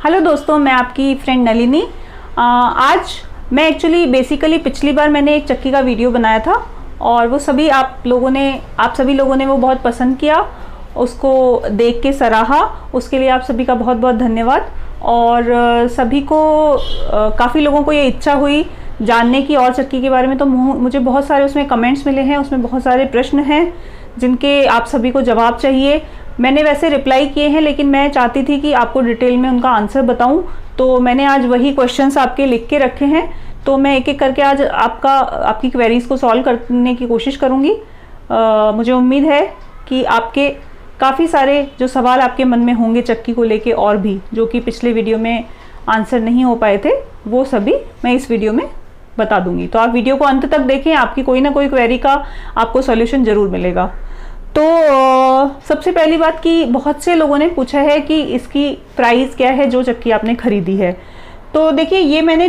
Hello दोस्तों, मैं आपकी फ्रेंड नलिनी। आज मैं एक्चुअली बेसिकली पिछली बार मैंने एक चक्की का वीडियो बनाया था और वो सभी आप सभी लोगों ने वो बहुत पसंद किया, उसको देख के सराहा। उसके लिए आप सभी का बहुत बहुत धन्यवाद। और सभी को काफ़ी लोगों को ये इच्छा हुई जानने की और चक्की के बारे में, तो मुझे बहुत सारे उसमें कमेंट्स मिले हैं, उसमें बहुत सारे प्रश्न हैं जिनके आप सभी को जवाब चाहिए। मैंने वैसे रिप्लाई किए हैं, लेकिन मैं चाहती थी कि आपको डिटेल में उनका आंसर बताऊं, तो मैंने आज वही क्वेश्चंस आपके लिख के रखे हैं। तो मैं एक एक करके आज आपकी क्वेरीज को सॉल्व करने की कोशिश करूंगी। मुझे उम्मीद है कि आपके काफ़ी सारे जो सवाल आपके मन में होंगे चक्की को लेके, और भी जो कि पिछले वीडियो में आंसर नहीं हो पाए थे, वो सभी मैं इस वीडियो में बता दूंगी। तो आप वीडियो को अंत तक देखें, आपकी कोई ना कोई क्वेरी का आपको सॉल्यूशन ज़रूर मिलेगा। तो सबसे पहली बात कि बहुत से लोगों ने पूछा है कि इसकी प्राइस क्या है जो चक्की आपने खरीदी है। तो देखिए, ये मैंने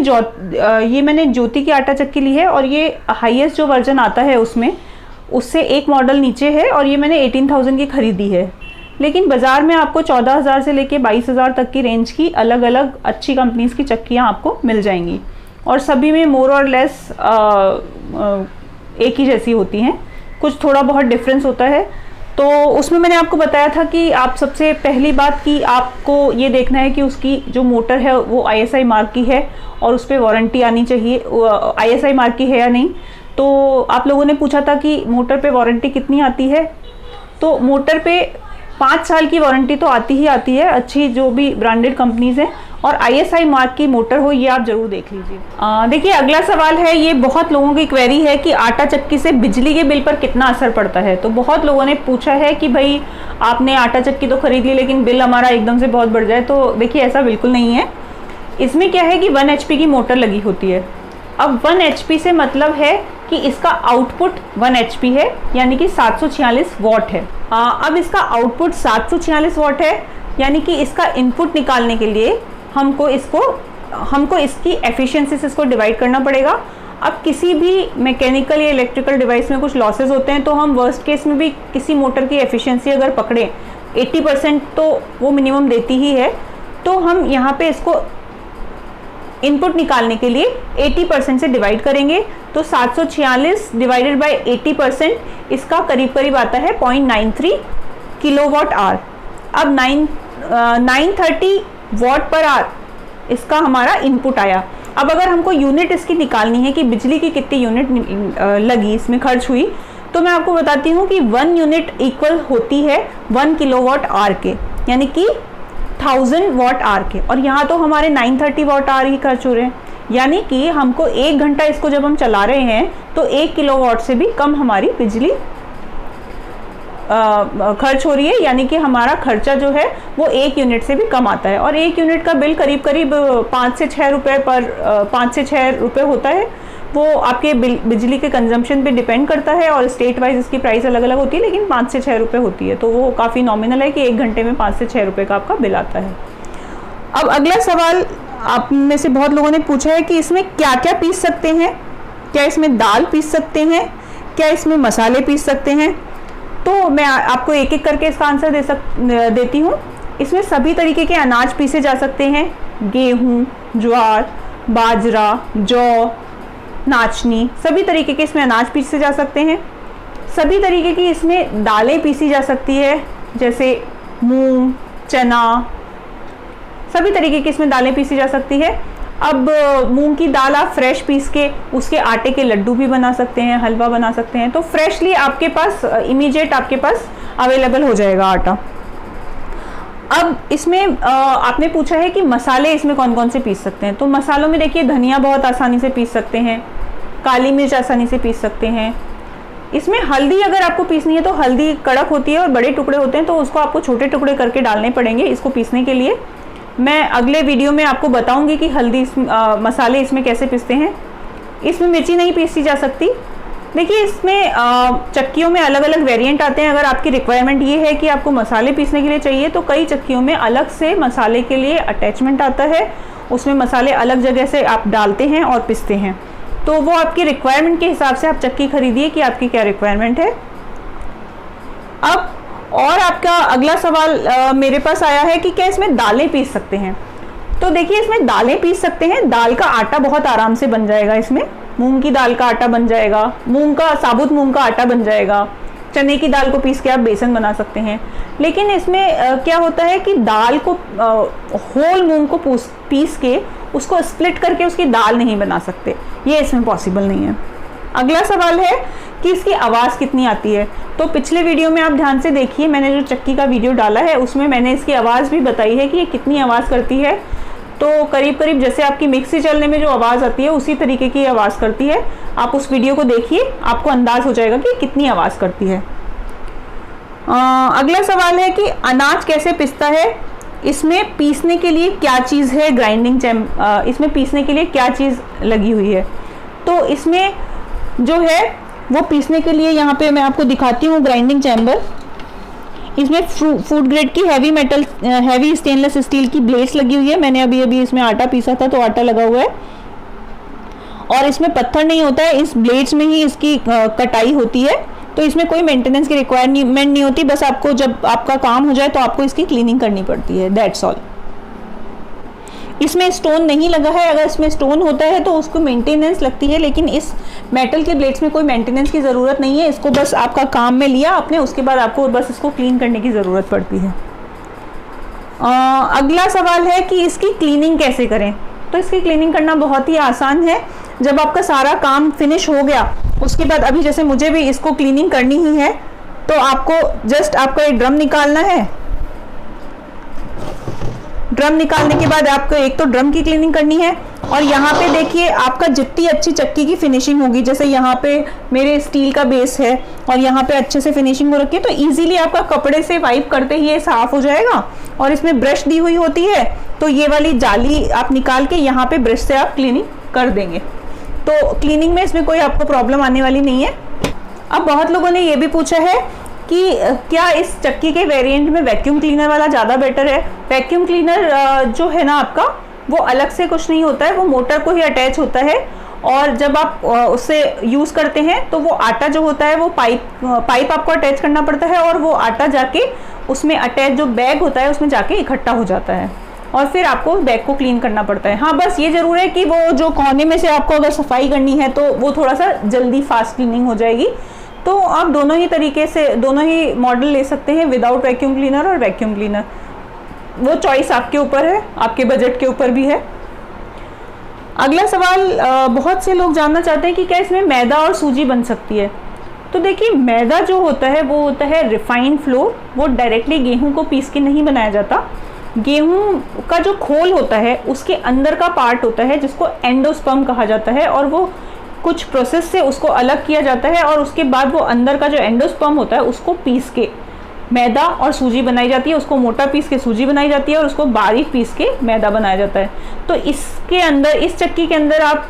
ज्योति की आटा चक्की ली है और ये हाईएस्ट जो वर्जन आता है उससे एक मॉडल नीचे है, और ये मैंने 18,000 की खरीदी है। लेकिन बाज़ार में आपको 14,000 से लेके 22,000 तक की रेंज की अलग अलग अच्छी कंपनीज की चक्कियाँ आपको मिल जाएंगी, और सभी में मोर और लेस एक ही जैसी होती हैं, कुछ थोड़ा बहुत डिफरेंस होता है। तो उसमें मैंने आपको बताया था कि आप सबसे पहली बात कि आपको ये देखना है कि उसकी जो मोटर है वो ISI मार्क की है और उस पर वारंटी आनी चाहिए, ISI मार्क की है या नहीं। तो आप लोगों ने पूछा था कि मोटर पे वारंटी कितनी आती है। तो मोटर पे 5 साल की वारंटी तो आती ही आती है, अच्छी जो भी ब्रांडेड कंपनीज हैं, और ISI मार्क की मोटर हो, ये आप जरूर देख लीजिए। देखिए, अगला सवाल है, ये बहुत लोगों की क्वेरी है कि आटा चक्की से बिजली के बिल पर कितना असर पड़ता है। तो बहुत लोगों ने पूछा है कि भाई आपने आटा चक्की तो खरीद ली, लेकिन बिल हमारा एकदम से बहुत बढ़ जाए। तो देखिए, ऐसा बिल्कुल नहीं है। इसमें क्या है कि 1 HP की मोटर लगी होती है। अब 1 HP से मतलब है कि इसका आउटपुट 1 HP है, यानी कि 746 वॉट है। अब इसका आउटपुट 746 वॉट है, यानी कि इसका इनपुट निकालने के लिए हमको इसकी एफिशिएंसी से इसको डिवाइड करना पड़ेगा। अब किसी भी मैकेनिकल या इलेक्ट्रिकल डिवाइस में कुछ लॉसेज होते हैं, तो हम वर्स्ट केस में भी किसी मोटर की एफिशिएंसी अगर पकड़ें 80% तो वो मिनिमम देती ही है। तो हम यहाँ पे इसको इनपुट निकालने के लिए 80% से डिवाइड करेंगे, तो 746 डिवाइडेड बाय 80%, इसका करीब करीब आता है 0.93 किलोवाट आवर। अब 930 वॉट पर आवर इसका हमारा इनपुट आया। अब अगर हमको यूनिट इसकी निकालनी है कि बिजली की कितनी यूनिट लगी, इसमें खर्च हुई, तो मैं आपको बताती हूँ कि 1 यूनिट इक्वल होती है 1 किलोवाट आवर के, यानी कि 1000 वॉट आवर के। और यहाँ तो हमारे 930 वॉट आवर ही खर्च हो रहे हैं, यानी कि हमको 1 घंटा इसको जब हम चला रहे हैं तो 1 किलोवाट से भी कम हमारी बिजली खर्च हो रही है, यानी कि हमारा खर्चा जो है वो 1 यूनिट से भी कम आता है। और 1 यूनिट का बिल करीब करीब 5 से 6 रुपये होता है। वो आपके बिजली के कंजम्पशन पे डिपेंड करता है, और स्टेट वाइज इसकी प्राइस अलग अलग होती है, लेकिन 5 से 6 रुपये होती है। तो वो काफ़ी नॉमिनल है कि 1 घंटे में 5 से 6 रुपये का आपका बिल आता है। अब अगला सवाल आप में से बहुत लोगों ने पूछा है कि इसमें क्या क्या पीस सकते हैं, क्या इसमें दाल पीस सकते हैं, क्या इसमें मसाले पीस सकते हैं। तो मैं आपको एक एक करके इसका आंसर देती हूँ। इसमें सभी तरीके के अनाज पीसे जा सकते हैं, गेहूँ, ज्वार, बाजरा, जौ, नाचनी, सभी तरीके के इसमें अनाज पीसे जा सकते हैं। सभी तरीके की इसमें दालें पीसी जा सकती है, जैसे मूंग, चना, सभी तरीके की इसमें दालें पीसी जा सकती है। अब मूंग की दाल आप फ्रेश पीस के उसके आटे के लड्डू भी बना सकते हैं, हलवा बना सकते हैं। तो फ्रेशली आपके पास इमीडिएट आपके पास अवेलेबल हो जाएगा आटा। अब इसमें आपने पूछा है कि मसाले इसमें कौन कौन से पीस सकते हैं। तो मसालों में देखिए, धनिया बहुत आसानी से पीस सकते हैं, काली मिर्च आसानी से पीस सकते हैं। इसमें हल्दी अगर आपको पीसनी है तो हल्दी कड़क होती है और बड़े टुकड़े होते हैं, तो उसको आपको छोटे टुकड़े करके डालने पड़ेंगे इसको पीसने के लिए। मैं अगले वीडियो में आपको बताऊंगी कि मसाले इसमें कैसे पीसते हैं। इसमें मिर्ची नहीं पीसी जा सकती। देखिए, इसमें चक्कियों में अलग अलग वेरिएंट आते हैं। अगर आपकी रिक्वायरमेंट ये है कि आपको मसाले पीसने के लिए चाहिए, तो कई चक्कियों में अलग से मसाले के लिए अटैचमेंट आता है, उसमें मसाले अलग जगह से आप डालते हैं और पीसते हैं। तो वो आपकी रिक्वायरमेंट के हिसाब से आप चक्की खरीदिए कि आपकी क्या रिक्वायरमेंट है। अब और आपका अगला सवाल मेरे पास आया है कि क्या इसमें दालें पीस सकते हैं। तो देखिए इसमें दालें पीस सकते हैं, दाल का आटा बहुत आराम से बन जाएगा। इसमें मूंग की दाल का आटा बन जाएगा, साबुत मूंग का आटा बन जाएगा, चने की दाल को पीस के आप बेसन बना सकते हैं। लेकिन इसमें क्या होता है कि दाल को होल मूंग को पीस के उसको स्प्लिट करके उसकी दाल नहीं बना सकते, ये इसमें पॉसिबल नहीं है। अगला सवाल है कि इसकी आवाज़ कितनी आती है। तो पिछले वीडियो में आप ध्यान से देखिए, मैंने जो चक्की का वीडियो डाला है उसमें मैंने इसकी आवाज़ भी बताई है कि ये कितनी आवाज़ करती है। तो करीब करीब जैसे आपकी मिक्सी चलने में जो आवाज़ आती है उसी तरीके की आवाज़ करती है। आप उस वीडियो को देखिए, आपको अंदाज हो जाएगा कि कितनी आवाज़ करती है। अगला सवाल है कि अनाज कैसे पिसता है, इसमें पीसने के लिए क्या चीज़ है, इसमें पीसने के लिए क्या चीज़ लगी हुई है। तो इसमें जो है वो पीसने के लिए यहाँ पे मैं आपको दिखाती हूँ ग्राइंडिंग चैम्बर। इसमें फूड ग्रेड की हैवी स्टेनलेस स्टील की ब्लेड्स लगी हुई है। मैंने अभी इसमें आटा पीसा था तो आटा लगा हुआ है, और इसमें पत्थर नहीं होता है, इस ब्लेड्स में ही इसकी कटाई होती है। तो इसमें कोई मेंटेनेंस की रिक्वायरमेंट नहीं होती, बस आपको जब आपका काम हो जाए तो आपको इसकी क्लीनिंग करनी पड़ती है, दैट्स ऑल। इसमें स्टोन नहीं लगा है, अगर इसमें स्टोन होता है तो उसको मेंटेनेंस लगती है, लेकिन इस मेटल के ब्लेड्स में कोई मेंटेनेंस की ज़रूरत नहीं है। इसको बस आपका काम में लिया आपने, उसके बाद आपको बस इसको क्लीन करने की ज़रूरत पड़ती है। अगला सवाल है कि इसकी क्लीनिंग कैसे करें। तो इसकी क्लीनिंग करना बहुत ही आसान है। जब आपका सारा काम फिनिश हो गया उसके बाद, अभी जैसे मुझे भी इसको क्लीनिंग करनी ही है, तो आपको जस्ट आपका एक ड्रम निकालना है। ड्रम निकालने के बाद आपको एक तो ड्रम की क्लीनिंग करनी है, और यहाँ पे देखिए आपका जितनी अच्छी चक्की की फिनिशिंग होगी, जैसे यहाँ पे मेरे स्टील का बेस है और यहाँ पे अच्छे से फिनिशिंग हो रखी है, तो इजीली आपका कपड़े से वाइप करते ही ये साफ हो जाएगा। और इसमें ब्रश दी हुई होती है, तो ये वाली जाली आप निकाल के यहाँ पे ब्रश से आप क्लीनिंग कर देंगे, तो क्लीनिंग में इसमें कोई आपको प्रॉब्लम आने वाली नहीं है। अब बहुत लोगों ने ये भी पूछा है कि क्या इस चक्की के वेरिएंट में वैक्यूम क्लीनर वाला ज़्यादा बेटर है। वैक्यूम क्लीनर जो है ना आपका, वो अलग से कुछ नहीं होता है, वो मोटर को ही अटैच होता है, और जब आप उससे यूज़ करते हैं तो वो आटा जो होता है वो पाइप आपको अटैच करना पड़ता है, और वो आटा जाके उसमें अटैच जो बैग होता है उसमें जाके इकट्ठा हो जाता है, और फिर आपको बैग को क्लीन करना पड़ता है। हाँ, बस ये ज़रूर है कि वो जो कोने में से आपको अगर सफाई करनी है तो वो थोड़ा सा जल्दी फास्ट क्लीनिंग हो जाएगी। तो आप दोनों ही तरीके से दोनों ही मॉडल ले सकते हैं, विदाउट वैक्यूम क्लीनर और वैक्यूम क्लीनर। वो चॉइस आपके ऊपर है, आपके बजट के ऊपर भी है। अगला सवाल, बहुत से लोग जानना चाहते हैं कि क्या इसमें मैदा और सूजी बन सकती है। तो देखिए, मैदा जो होता है वो होता है रिफाइंड फ्लोर, वो डायरेक्टली गेहूं को पीस के नहीं बनाया जाता। गेहूं का जो खोल होता है उसके अंदर का पार्ट होता है जिसको एंडोस्पर्म कहा जाता है, और वो कुछ प्रोसेस से उसको अलग किया जाता है, और उसके बाद वो अंदर का जो एंडोस्पर्म होता है उसको पीस के मैदा और सूजी बनाई जाती है। उसको मोटा पीस के सूजी बनाई जाती है और उसको बारीक पीस के मैदा बनाया जाता है। तो इसके अंदर, इस चक्की के अंदर आप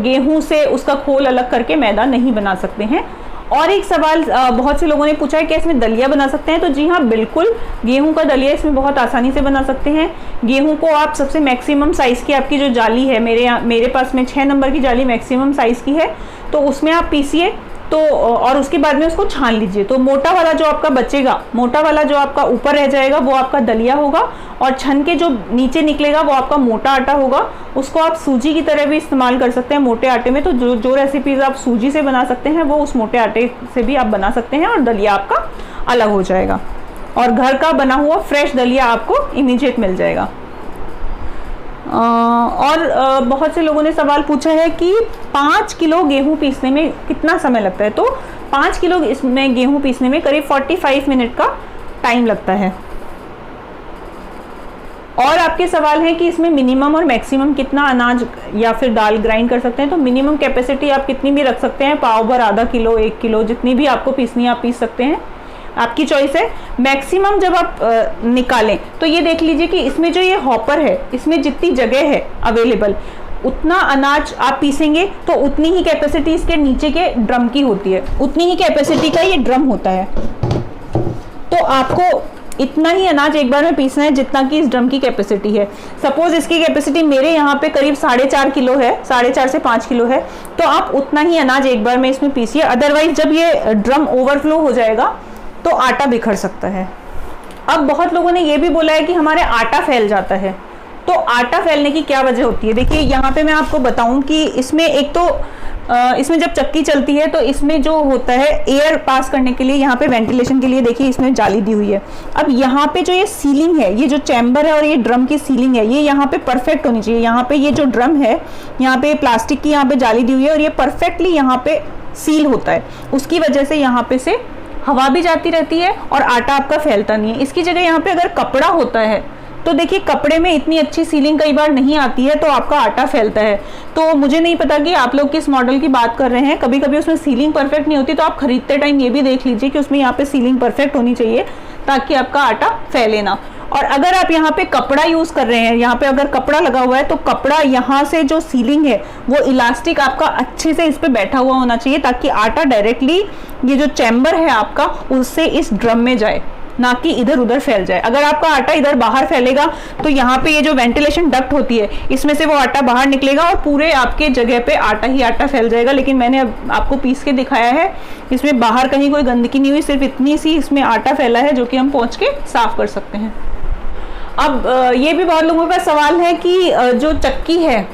गेहूं से उसका खोल अलग करके मैदा नहीं बना सकते हैं। और एक सवाल बहुत से लोगों ने पूछा है कि इसमें दलिया बना सकते हैं। तो जी हाँ, बिल्कुल, गेहूं का दलिया इसमें बहुत आसानी से बना सकते हैं। गेहूं को आप सबसे मैक्सिमम साइज़ की, आपकी जो जाली है, मेरे पास में 6 नंबर की जाली मैक्सिमम साइज़ की है, तो उसमें आप पीसिए, तो और उसके बाद में उसको छान लीजिए। तो मोटा वाला जो आपका बचेगा, मोटा वाला जो आपका ऊपर रह जाएगा वो आपका दलिया होगा, और छन के जो नीचे निकलेगा वो आपका मोटा आटा होगा। उसको आप सूजी की तरह भी इस्तेमाल कर सकते हैं मोटे आटे में। तो जो रेसिपीज़ आप सूजी से बना सकते हैं वो उस मोटे आटे से भी आप बना सकते हैं, और दलिया आपका अलग हो जाएगा, और घर का बना हुआ फ्रेश दलिया आपको इमीडिएट मिल जाएगा। और बहुत से लोगों ने सवाल पूछा है कि 5 किलो गेहूं पीसने में कितना समय लगता है। तो 5 किलो इसमें गेहूं पीसने में करीब 45 मिनट का टाइम लगता है। और आपके सवाल है कि इसमें मिनिमम और मैक्सिमम कितना अनाज या फिर दाल ग्राइंड कर सकते हैं। तो मिनिमम कैपेसिटी आप कितनी भी रख सकते हैं, पाव भर, आधा किलो, 1 किलो, जितनी भी आपको पीसनी है आप पीस सकते हैं, आपकी चॉइस है। मैक्सिमम जब आप निकालें तो ये देख लीजिए कि इसमें जो ये हॉपर है, इसमें जितनी जगह है अवेलेबल, उतना अनाज आप पीसेंगे तो उतनी ही कैपेसिटी इसके नीचे के ड्रम की होती है, उतनी ही कैपेसिटी का ये ड्रम होता है। तो आपको इतना ही अनाज एक बार में पीसना है जितना कि इस ड्रम की कैपेसिटी है। सपोज इसकी कैपेसिटी मेरे यहाँ पे करीब 4.5 किलो है, 4.5 से 5 किलो है, तो आप उतना ही अनाज एक बार में इसमें पीसिए। अदरवाइज जब ये ड्रम ओवरफ्लो हो जाएगा तो आटा बिखर सकता है। अब बहुत लोगों ने ये भी बोला है कि हमारे आटा फैल जाता है। तो आटा फैलने की क्या वजह होती है? देखिए यहाँ पे मैं आपको बताऊं कि इसमें एक तो इसमें जब चक्की चलती है तो इसमें जो होता है एयर पास करने के लिए, यहाँ पे वेंटिलेशन के लिए देखिए इसमें जाली दी हुई है। अब यहाँ पे जो ये सीलिंग है, ये जो चैम्बर है और ये ड्रम की सीलिंग है, ये यहाँ पे परफेक्ट होनी चाहिए। यहाँ पे ये जो ड्रम है, यहाँ पे प्लास्टिक की यहाँ पे जाली दी हुई है और ये परफेक्टली यहाँ पे सील होता है। उसकी वजह से यहाँ पे से हवा भी जाती रहती है और आटा आपका फैलता नहीं है। इसकी जगह यहाँ पे अगर कपड़ा होता है तो देखिए कपड़े में इतनी अच्छी सीलिंग कई बार नहीं आती है तो आपका आटा फैलता है। तो मुझे नहीं पता कि आप लोग किस मॉडल की बात कर रहे हैं, कभी कभी उसमें सीलिंग परफेक्ट नहीं होती, तो आप खरीदते टाइम ये भी देख लीजिए कि उसमें यहाँ पे सीलिंग परफेक्ट होनी चाहिए ताकि आपका आटा फैले ना। और अगर आप यहाँ पे कपड़ा यूज कर रहे हैं, यहाँ पे अगर कपड़ा लगा हुआ है तो कपड़ा यहाँ से जो सीलिंग है वो इलास्टिक आपका अच्छे से इस पे बैठा हुआ होना चाहिए ताकि आटा डायरेक्टली ये जो चैम्बर है आपका उससे इस ड्रम में जाए, ना कि इधर उधर फैल जाए। अगर आपका आटा इधर बाहर फैलेगा तो यहाँ पे ये जो वेंटिलेशन डक्ट होती है इसमें से वो आटा बाहर निकलेगा और पूरे आपके जगह पे आटा ही आटा फैल जाएगा। लेकिन मैंने अब आपको पीस के दिखाया है, इसमें बाहर कहीं कोई गंदगी नहीं हुई, सिर्फ इतनी सी इसमें आटा फैला है जो कि हम पहुँच के साफ कर सकते हैं। अब ये भी बहुत लोगों का सवाल है कि जो चक्की है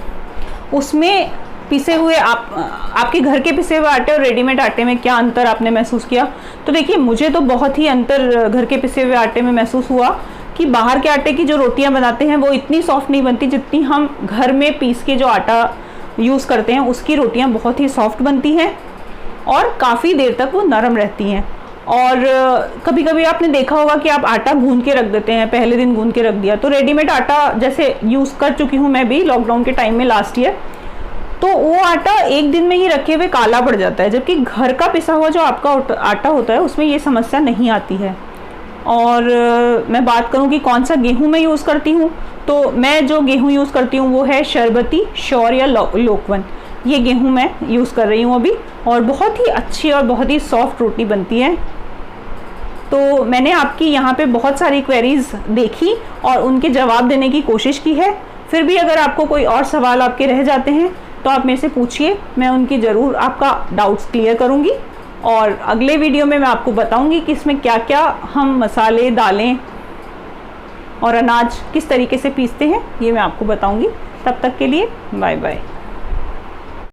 उसमें पिसे हुए आपके घर के पिसे हुए आटे और रेडीमेड आटे में क्या अंतर आपने महसूस किया? तो देखिए मुझे तो बहुत ही अंतर घर के पिसे हुए आटे में महसूस हुआ कि बाहर के आटे की जो रोटियां बनाते हैं वो इतनी सॉफ्ट नहीं बनती जितनी हम घर में पीस के जो आटा यूज़ करते हैं उसकी रोटियां बहुत ही सॉफ्ट बनती हैं और काफ़ी देर तक वो नरम रहती हैं। और कभी कभी आपने देखा होगा कि आप आटा गूंद के रख देते हैं, पहले दिन गूंद के रख दिया, तो रेडीमेड आटा जैसे यूज़ कर चुकी हूँ मैं भी लॉकडाउन के टाइम में लास्ट ईयर, तो वो आटा एक दिन में ही रखे हुए काला पड़ जाता है, जबकि घर का पिसा हुआ जो आपका आटा होता है उसमें ये समस्या नहीं आती है। और मैं बात करूं कि कौन सा गेहूं मैं यूज़ करती हूं, तो मैं जो गेहूं यूज़ करती हूं वो है शरबती, श्योर या लोकवन, ये गेहूं मैं यूज़ कर रही हूं अभी, और बहुत ही अच्छी और बहुत ही सॉफ्ट रोटी बनती है। तो मैंने आपकी यहाँ पे बहुत सारी क्वेरीज देखी और उनके जवाब देने की कोशिश की है। फिर भी अगर आपको कोई और सवाल आपके रह जाते हैं तो आप मेरे से पूछिए, मैं उनकी ज़रूर आपका डाउट्स क्लियर करूँगी। और अगले वीडियो में मैं आपको बताऊँगी कि इसमें क्या क्या हम मसाले, दालें और अनाज किस तरीके से पीसते हैं, ये मैं आपको बताऊँगी। तब तक के लिए बाय बाय।